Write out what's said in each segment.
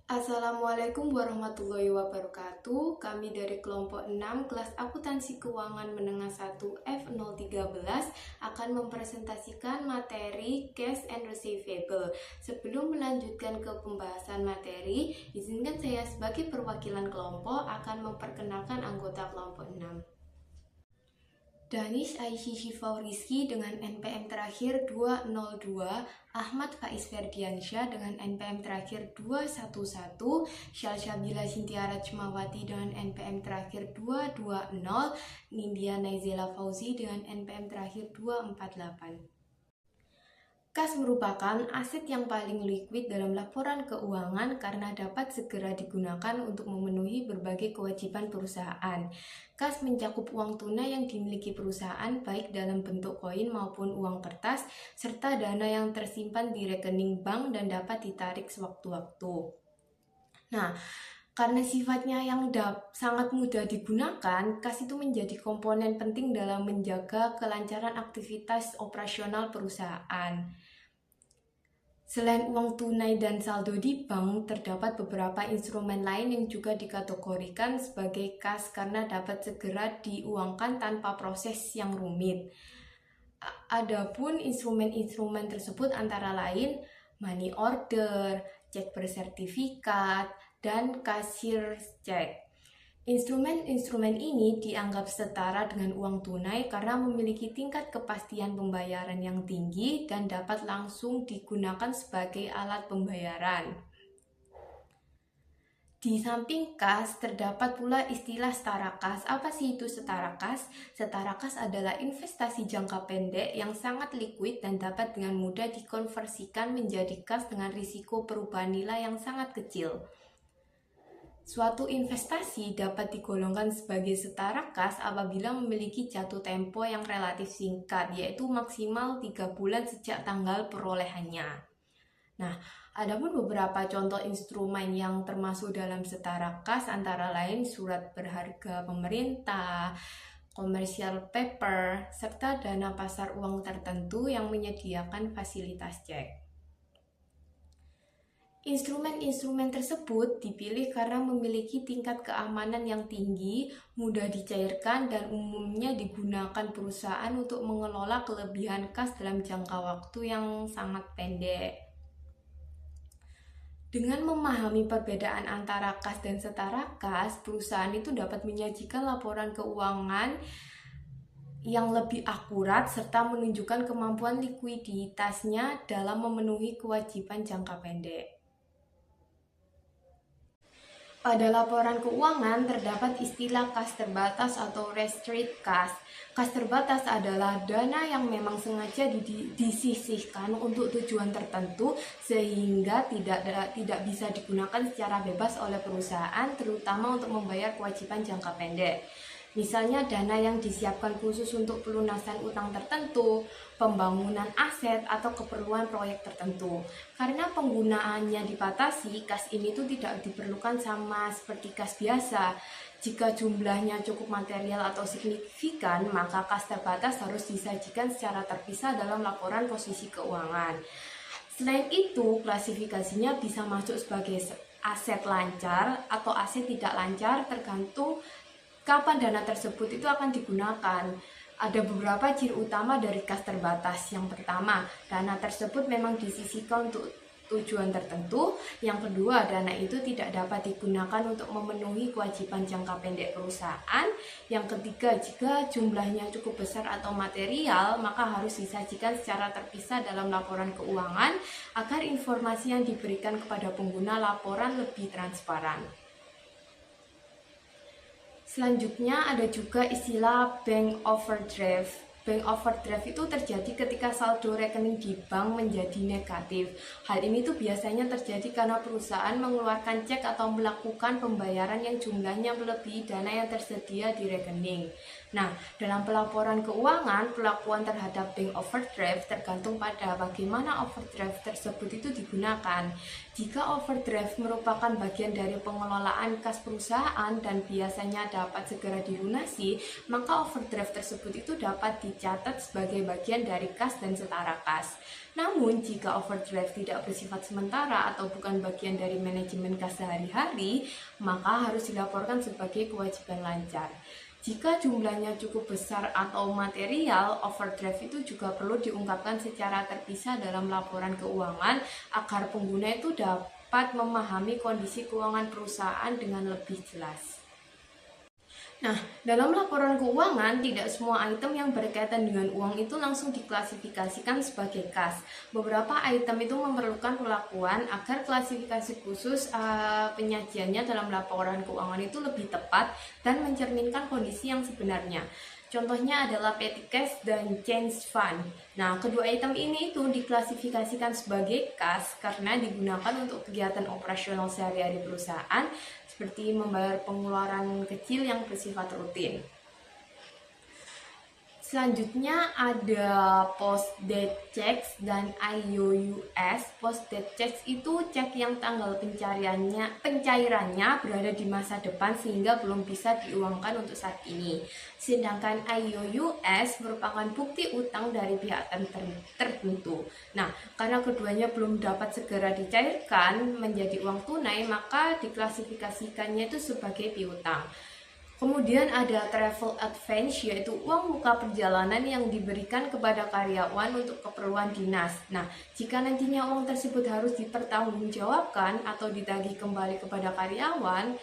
Assalamualaikum warahmatullahi wabarakatuh. Kami dari kelompok 6 kelas akuntansi keuangan menengah 1 F013 akan mempresentasikan materi Cash and Receivable. Sebelum melanjutkan ke pembahasan materi, izinkan saya sebagai perwakilan kelompok akan memperkenalkan anggota kelompok 6. Danish Aishi Shifau Rizky dengan NPM terakhir 202, Ahmad Faiz Ferdiansyah dengan NPM terakhir 211, Syalsabila Sintiara Cemawati dengan NPM terakhir 220, Nindya Naizela Fauzi dengan NPM terakhir 248. Kas merupakan aset yang paling liquid dalam laporan keuangan karena dapat segera digunakan untuk memenuhi berbagai kewajiban perusahaan. Kas mencakup uang tunai yang dimiliki perusahaan baik dalam bentuk koin maupun uang kertas, serta dana yang tersimpan di rekening bank dan dapat ditarik sewaktu-waktu. Nah, karena sifatnya yang sangat mudah digunakan, kas itu menjadi komponen penting dalam menjaga kelancaran aktivitas operasional perusahaan. Selain uang tunai dan saldo di bank, terdapat beberapa instrumen lain yang juga dikategorikan sebagai kas karena dapat segera diuangkan tanpa proses yang rumit. Adapun instrumen-instrumen tersebut antara lain money order, cek bersertifikat, dan cashier check. Instrumen-instrumen ini dianggap setara dengan uang tunai karena memiliki tingkat kepastian pembayaran yang tinggi dan dapat langsung digunakan sebagai alat pembayaran. Di samping kas, terdapat pula istilah setara kas. Apa sih itu setara kas? Setara kas adalah investasi jangka pendek yang sangat liquid dan dapat dengan mudah dikonversikan menjadi kas dengan risiko perubahan nilai yang sangat kecil. Suatu investasi dapat digolongkan sebagai setara kas apabila memiliki jatuh tempo yang relatif singkat, yaitu maksimal 3 bulan sejak tanggal perolehannya. Nah, adapun beberapa contoh instrumen yang termasuk dalam setara kas antara lain surat berharga pemerintah, commercial paper, serta dana pasar uang tertentu yang menyediakan fasilitas cek. Instrumen-instrumen tersebut dipilih karena memiliki tingkat keamanan yang tinggi, mudah dicairkan, dan umumnya digunakan perusahaan untuk mengelola kelebihan kas dalam jangka waktu yang sangat pendek. Dengan memahami perbedaan antara kas dan setara kas, perusahaan itu dapat menyajikan laporan keuangan yang lebih akurat serta menunjukkan kemampuan likuiditasnya dalam memenuhi kewajiban jangka pendek. Pada laporan keuangan terdapat istilah kas terbatas atau restricted kas. Kas terbatas adalah dana yang memang sengaja disisihkan untuk tujuan tertentu sehingga tidak bisa digunakan secara bebas oleh perusahaan, terutama untuk membayar kewajiban jangka pendek. Misalnya dana yang disiapkan khusus untuk pelunasan utang tertentu, pembangunan aset, atau keperluan proyek tertentu. Karena penggunaannya dibatasi, kas ini tuh tidak diperlukan sama seperti kas biasa. Jika jumlahnya cukup material atau signifikan, maka kas terbatas harus disajikan secara terpisah dalam laporan posisi keuangan. Selain itu, klasifikasinya bisa masuk sebagai aset lancar atau aset tidak lancar tergantung kapan dana tersebut itu akan digunakan. Ada beberapa ciri utama dari kas terbatas. Yang pertama, dana tersebut memang disisihkan untuk tujuan tertentu. Yang kedua, dana itu tidak dapat digunakan untuk memenuhi kewajiban jangka pendek perusahaan. Yang ketiga, jika jumlahnya cukup besar atau material, maka harus disajikan secara terpisah dalam laporan keuangan agar informasi yang diberikan kepada pengguna laporan lebih transparan. Selanjutnya ada juga istilah bank overdraft. Bank overdraft itu terjadi ketika saldo rekening di bank menjadi negatif. Hal ini tuh biasanya terjadi karena perusahaan mengeluarkan cek atau melakukan pembayaran yang jumlahnya melebihi dana yang tersedia di rekening. Nah, dalam pelaporan keuangan, perlakuan terhadap bank overdraft tergantung pada bagaimana overdraft tersebut itu digunakan. Jika overdraft merupakan bagian dari pengelolaan kas perusahaan dan biasanya dapat segera dilunasi, maka overdraft tersebut itu dapat dicatat sebagai bagian dari kas dan setara kas. Namun, jika overdraft tidak bersifat sementara atau bukan bagian dari manajemen kas sehari-hari, maka harus dilaporkan sebagai kewajiban lancar. Jika jumlahnya cukup besar atau material, overdraft itu juga perlu diungkapkan secara terpisah dalam laporan keuangan agar pengguna itu dapat memahami kondisi keuangan perusahaan dengan lebih jelas. Nah, dalam laporan keuangan, tidak semua item yang berkaitan dengan uang itu langsung diklasifikasikan sebagai kas. Beberapa item itu memerlukan perlakuan agar klasifikasi khusus penyajiannya dalam laporan keuangan itu lebih tepat dan mencerminkan kondisi yang sebenarnya. Contohnya adalah petty cash dan change fund. Nah, kedua item ini itu diklasifikasikan sebagai kas karena digunakan untuk kegiatan operasional sehari-hari perusahaan seperti membayar pengeluaran kecil yang bersifat rutin. Selanjutnya ada post date checks dan IOUs. Post date checks itu cek yang tanggal pencairannya berada di masa depan sehingga belum bisa diuangkan untuk saat ini. Sedangkan IOUs merupakan bukti utang dari pihak tertentu. Nah, karena keduanya belum dapat segera dicairkan menjadi uang tunai, maka diklasifikasikannya itu sebagai piutang. Kemudian ada travel advance, yaitu uang muka perjalanan yang diberikan kepada karyawan untuk keperluan dinas. Nah, jika nantinya uang tersebut harus dipertanggungjawabkan atau ditagih kembali kepada karyawan,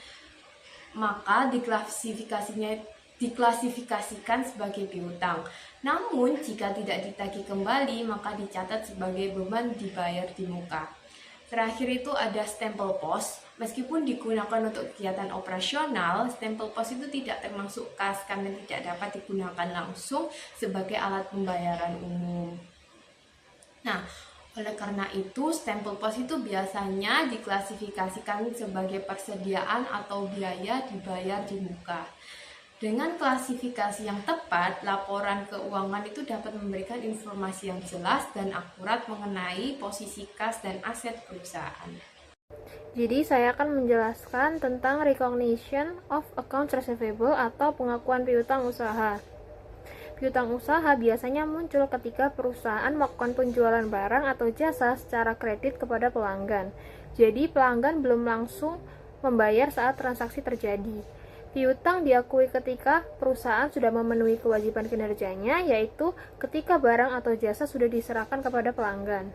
maka diklasifikasikan sebagai piutang. Namun, jika tidak ditagih kembali, maka dicatat sebagai beban dibayar di muka. Terakhir itu ada stempel pos. Meskipun digunakan untuk kegiatan operasional, stempel pos itu tidak termasuk kas karena tidak dapat digunakan langsung sebagai alat pembayaran umum. Nah, oleh karena itu, stempel pos itu biasanya diklasifikasikan sebagai persediaan atau biaya dibayar di muka. Dengan klasifikasi yang tepat, laporan keuangan itu dapat memberikan informasi yang jelas dan akurat mengenai posisi kas dan aset perusahaan. Jadi saya akan menjelaskan tentang recognition of accounts receivable atau pengakuan piutang usaha. Piutang usaha biasanya muncul ketika perusahaan melakukan penjualan barang atau jasa secara kredit kepada pelanggan. Jadi pelanggan belum langsung membayar saat transaksi terjadi. Piutang diakui ketika perusahaan sudah memenuhi kewajiban kinerjanya, yaitu ketika barang atau jasa sudah diserahkan kepada pelanggan.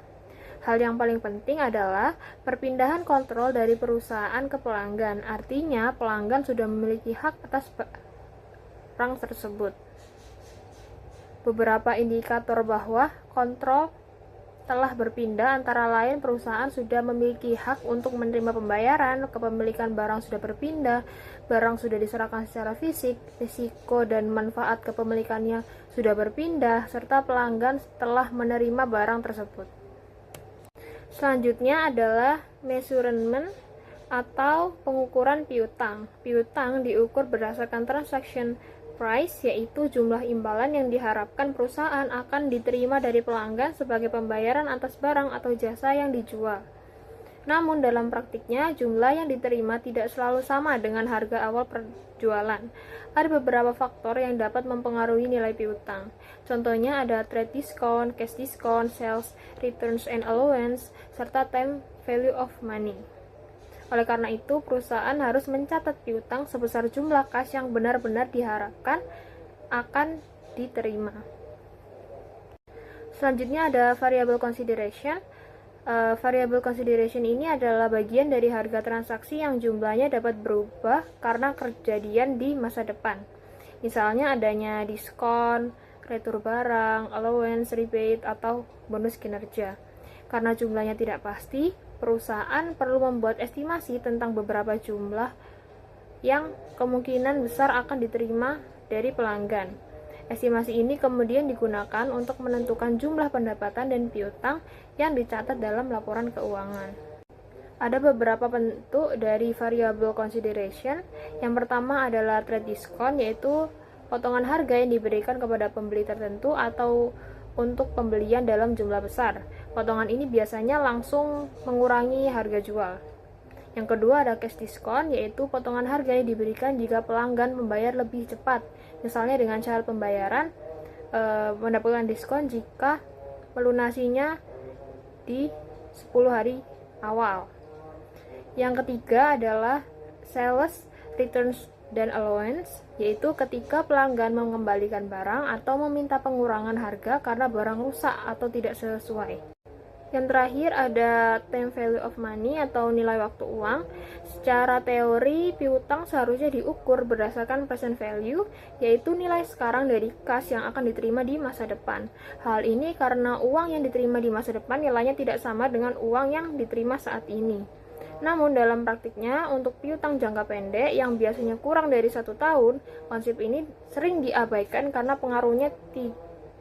Hal yang paling penting adalah perpindahan kontrol dari perusahaan ke pelanggan. Artinya, pelanggan sudah memiliki hak atas barang tersebut. Beberapa indikator bahwa kontrol telah berpindah antara lain perusahaan sudah memiliki hak untuk menerima pembayaran, kepemilikan barang sudah berpindah, barang sudah diserahkan secara fisik, risiko dan manfaat kepemilikannya sudah berpindah, serta pelanggan telah menerima barang tersebut. Selanjutnya adalah measurement atau pengukuran piutang. Piutang diukur berdasarkan transaction price, yaitu jumlah imbalan yang diharapkan perusahaan akan diterima dari pelanggan sebagai pembayaran atas barang atau jasa yang dijual. Namun dalam praktiknya, jumlah yang diterima tidak selalu sama dengan harga awal perjualan. Ada beberapa faktor yang dapat mempengaruhi nilai piutang. Contohnya ada trade discount, cash discount, sales, returns and allowance, serta time value of money. Oleh karena itu, perusahaan harus mencatat piutang sebesar jumlah kas yang benar-benar diharapkan akan diterima. Selanjutnya ada variable consideration. Variable consideration ini adalah bagian dari harga transaksi yang jumlahnya dapat berubah karena kejadian di masa depan. Misalnya adanya diskon, retur barang, allowance, rebate, atau bonus kinerja. Karena jumlahnya tidak pasti, perusahaan perlu membuat estimasi tentang beberapa jumlah yang kemungkinan besar akan diterima dari pelanggan. Estimasi ini kemudian digunakan untuk menentukan jumlah pendapatan dan piutang yang dicatat dalam laporan keuangan. Ada beberapa bentuk dari variable consideration. Yang pertama adalah trade discount, yaitu potongan harga yang diberikan kepada pembeli tertentu atau untuk pembelian dalam jumlah besar. Potongan ini biasanya langsung mengurangi harga jual. Yang kedua ada cash discount, yaitu potongan harga yang diberikan jika pelanggan membayar lebih cepat. Misalnya dengan cara pembayaran mendapatkan diskon jika melunasinya di 10 hari awal. Yang ketiga adalah sales returns dan allowance, yaitu ketika pelanggan mengembalikan barang atau meminta pengurangan harga karena barang rusak atau tidak sesuai. Yang terakhir ada time value of money atau nilai waktu uang. Secara teori, piutang seharusnya diukur berdasarkan present value, yaitu nilai sekarang dari kas yang akan diterima di masa depan. Hal ini karena uang yang diterima di masa depan nilainya tidak sama dengan uang yang diterima saat ini. Namun dalam praktiknya, untuk piutang jangka pendek yang biasanya kurang dari 1 tahun, konsep ini sering diabaikan karena pengaruhnya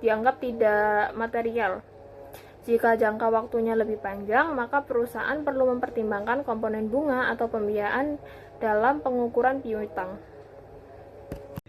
dianggap tidak material. Jika jangka waktunya lebih panjang, maka perusahaan perlu mempertimbangkan komponen bunga atau pembiayaan dalam pengukuran piutang.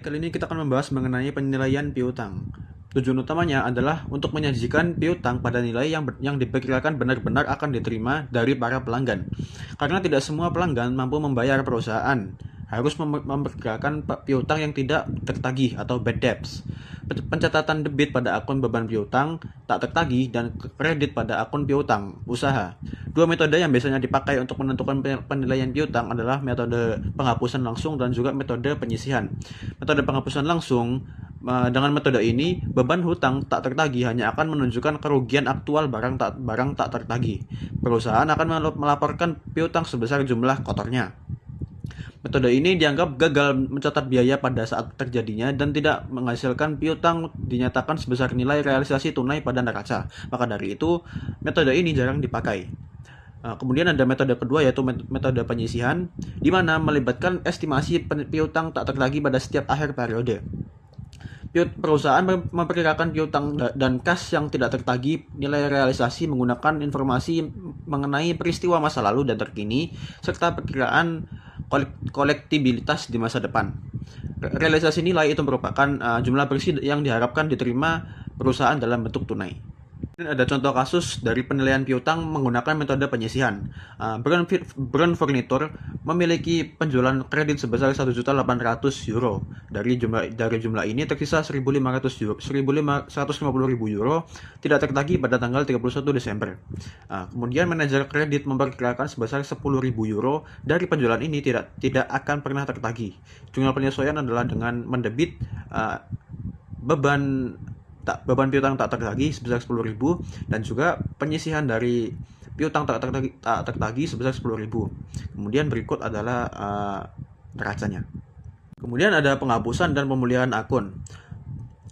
Kali ini kita akan membahas mengenai penilaian piutang. Tujuan utamanya adalah untuk menyajikan piutang pada nilai yang diperkirakan benar-benar akan diterima dari para pelanggan. Karena tidak semua pelanggan mampu membayar, perusahaan harus memperkirakan piutang yang tidak tertagih atau bad debts. Pencatatan debit pada akun beban piutang tak tertagih dan kredit pada akun piutang usaha. Dua metode yang biasanya dipakai untuk menentukan penilaian piutang adalah metode penghapusan langsung dan juga metode penyisihan. Metode penghapusan langsung, dengan metode ini, beban hutang tak tertagih hanya akan menunjukkan kerugian aktual barang tak tertagih. Perusahaan akan melaporkan piutang sebesar jumlah kotornya. Metode ini dianggap gagal mencatat biaya pada saat terjadinya dan tidak menghasilkan piutang dinyatakan sebesar nilai realisasi tunai pada neraca. Maka dari itu, metode ini jarang dipakai. Kemudian ada metode kedua, yaitu metode penyisihan, di mana melibatkan estimasi piutang tak tertagih pada setiap akhir periode. Perusahaan memperkirakan piutang dan kas yang tidak tertagih nilai realisasi menggunakan informasi mengenai peristiwa masa lalu dan terkini, serta perkiraan kolektibilitas di masa depan. Realisasi nilai itu merupakan jumlah bersih yang diharapkan diterima perusahaan dalam bentuk tunai. Dan ada contoh kasus dari penilaian piutang menggunakan metode penyisihan. Brand Furniture memiliki penjualan kredit sebesar 1.800.000 euro. Dari jumlah ini tersisa 1.550.000 euro tidak tertagih pada tanggal 31 Desember. Kemudian manajer kredit memperkirakan sebesar 10.000 euro dari penjualan ini tidak akan pernah tertagih. Jumlah penyesuaian adalah dengan mendebit beban piutang tak tertagih sebesar 10.000 dan juga penyisihan dari piutang tak tertagih sebesar 10.000. Kemudian berikut adalah neracanya. Kemudian ada penghapusan dan pemulihan akun.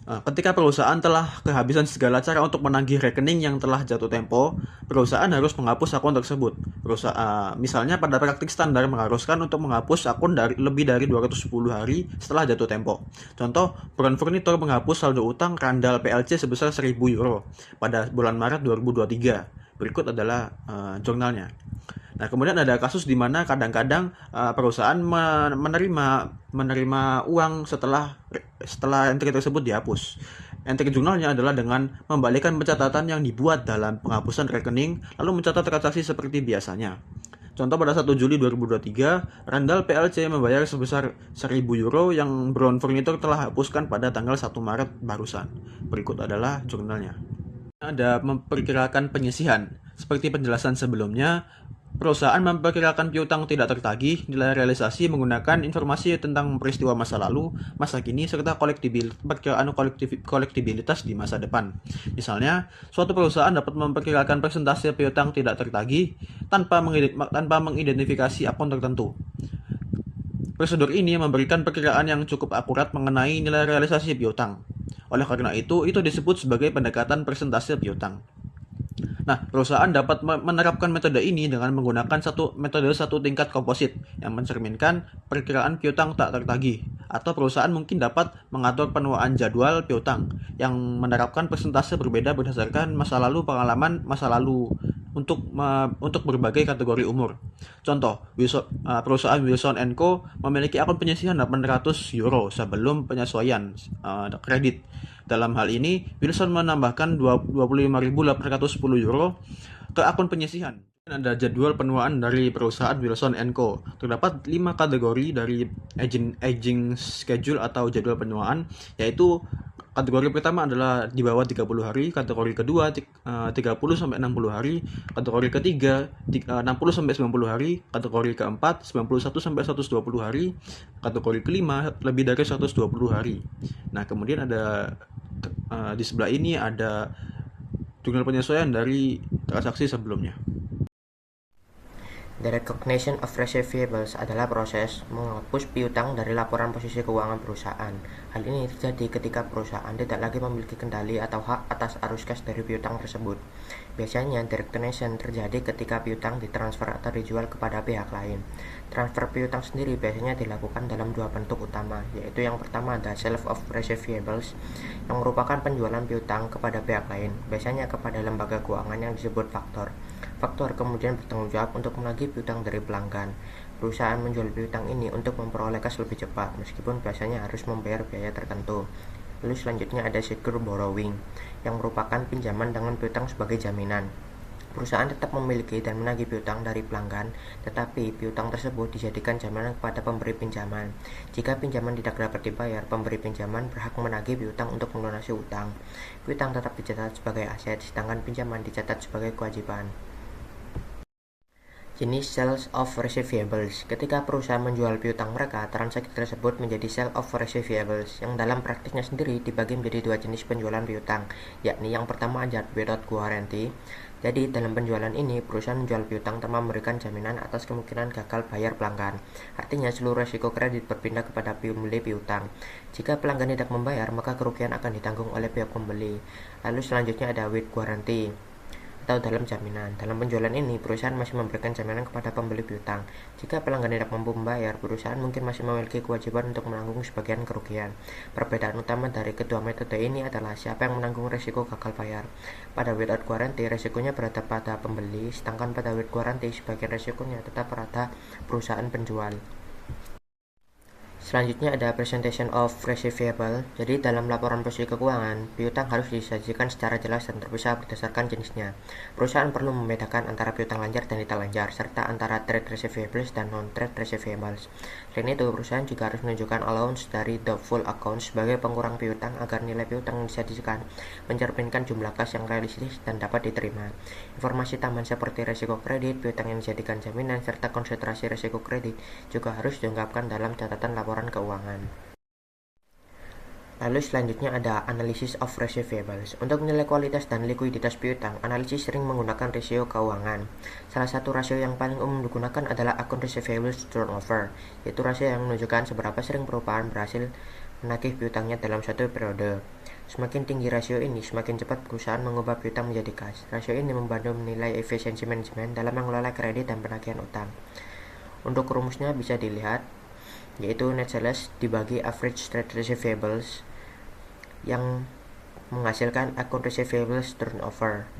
Ketika perusahaan telah kehabisan segala cara untuk menagih rekening yang telah jatuh tempo, perusahaan harus menghapus akun tersebut. Misalnya pada praktik standar mengharuskan untuk menghapus akun lebih dari 210 hari setelah jatuh tempo. Contoh, Brand Furniture menghapus saldo utang Randall PLC sebesar 1.000 euro pada bulan Maret 2023. Berikut adalah jurnalnya. Nah, kemudian ada kasus di mana kadang-kadang perusahaan menerima uang setelah entry tersebut dihapus. Entry jurnalnya adalah dengan membalikkan pencatatan yang dibuat dalam penghapusan rekening, lalu mencatat transaksi seperti biasanya. Contoh, pada 1 Juli 2023, Randall PLC membayar sebesar 1.000 euro yang Brown Furniture telah hapuskan pada tanggal 1 Maret barusan. Berikut adalah jurnalnya. Ada memperkirakan penyisihan. Seperti penjelasan sebelumnya, perusahaan memperkirakan piutang tidak tertagih nilai realisasi menggunakan informasi tentang peristiwa masa lalu, masa kini, serta perkiraan kolektibilitas di masa depan. Misalnya, suatu perusahaan dapat memperkirakan persentase piutang tidak tertagih tanpa mengidentifikasi akun tertentu. Prosedur ini memberikan perkiraan yang cukup akurat mengenai nilai realisasi piutang. Oleh karena itu disebut sebagai pendekatan persentase piutang. Nah, perusahaan dapat menerapkan metode ini dengan menggunakan metode satu tingkat komposit yang mencerminkan perkiraan piutang tak tertagih. Atau perusahaan mungkin dapat mengatur penuaan jadwal piutang yang menerapkan persentase berbeda berdasarkan pengalaman masa lalu untuk berbagai kategori umur. Contoh, perusahaan Wilson & Co memiliki akun penyisihan 800 euro sebelum penyesuaian kredit. Dalam hal ini, Wilson menambahkan 25.810 euro ke akun penyisihan. Ada jadwal penuaan dari perusahaan Wilson Co. Terdapat 5 kategori dari aging schedule atau jadwal penuaan, yaitu kategori pertama adalah di bawah 30 hari, kategori kedua 30 sampai 60 hari, kategori ketiga 60 sampai 90 hari, kategori keempat 91 sampai 120 hari, kategori kelima lebih dari 120 hari. Nah, kemudian ada di sebelah ini ada jurnal penyesuaian dari transaksi sebelumnya. The recognition of receivables adalah proses menghapus piutang dari laporan posisi keuangan perusahaan. Hal ini terjadi ketika perusahaan tidak lagi memiliki kendali atau hak atas arus kas dari piutang tersebut. Biasanya, the recognition terjadi ketika piutang ditransfer atau dijual kepada pihak lain. Transfer piutang sendiri biasanya dilakukan dalam dua bentuk utama, yaitu yang pertama ada sale of receivables, yang merupakan penjualan piutang kepada pihak lain, biasanya kepada lembaga keuangan yang disebut faktor. Faktor kemudian bertanggung jawab untuk menagih piutang dari pelanggan. Perusahaan menjual piutang ini untuk memperoleh kas lebih cepat, meskipun biasanya harus membayar biaya tertentu. Lalu selanjutnya ada secure borrowing, yang merupakan pinjaman dengan piutang sebagai jaminan. Perusahaan tetap memiliki dan menagih piutang dari pelanggan, tetapi piutang tersebut dijadikan jaminan kepada pemberi pinjaman. Jika pinjaman tidak dapat dibayar, pemberi pinjaman berhak menagih piutang untuk melunasi utang. Piutang tetap dicatat sebagai aset, sedangkan pinjaman dicatat sebagai kewajiban. Jenis sales of receivables. Ketika perusahaan menjual piutang mereka, transaksi tersebut menjadi sale of receivables, yang dalam praktiknya sendiri dibagi menjadi dua jenis penjualan piutang, yakni yang pertama ada without guarantee. Jadi dalam penjualan ini, perusahaan menjual piutang tanpa memberikan jaminan atas kemungkinan gagal bayar pelanggan. Artinya seluruh risiko kredit berpindah kepada pembeli piutang. Jika pelanggan tidak membayar, maka kerugian akan ditanggung oleh pihak pembeli. Lalu selanjutnya ada with guarantee atau dalam jaminan. Dalam penjualan ini, perusahaan masih memberikan jaminan kepada pembeli piutang. Jika pelanggan tidak mampu membayar, perusahaan mungkin masih memiliki kewajiban untuk menanggung sebagian kerugian. Perbedaan utama dari kedua metode ini adalah siapa yang menanggung risiko gagal bayar. Pada without guarantee, risikonya berada pada pembeli, sedangkan pada with guarantee, sebagian risikonya tetap pada perusahaan penjual. Selanjutnya ada presentation of receivable. Jadi dalam laporan posisi keuangan, piutang harus disajikan secara jelas dan terpisah berdasarkan jenisnya. Perusahaan perlu membedakan antara piutang lancar dan tidak lancar, serta antara trade receivables dan non-trade receivables. Selain itu, perusahaan juga harus menunjukkan allowance dari doubtful accounts sebagai pengurang piutang agar nilai piutang yang disajikan mencerminkan jumlah kas yang realistis dan dapat diterima. Informasi tambahan seperti risiko kredit, piutang yang dijadikan jaminan, serta konsentrasi risiko kredit juga harus diungkapkan dalam catatan laporan keuangan. Lalu selanjutnya ada analysis of receivables. Untuk menilai kualitas dan likuiditas piutang, analisis sering menggunakan rasio keuangan. Salah satu rasio yang paling umum digunakan adalah account receivables turnover, yaitu rasio yang menunjukkan seberapa sering perusahaan berhasil menagih piutangnya dalam suatu periode. Semakin tinggi rasio ini, semakin cepat perusahaan mengubah piutang menjadi kas. Rasio ini membantu menilai efisiensi manajemen dalam mengelola kredit dan penagihan utang. Untuk rumusnya bisa dilihat, yaitu net sales dibagi average trade receivables yang menghasilkan account receivables turnover.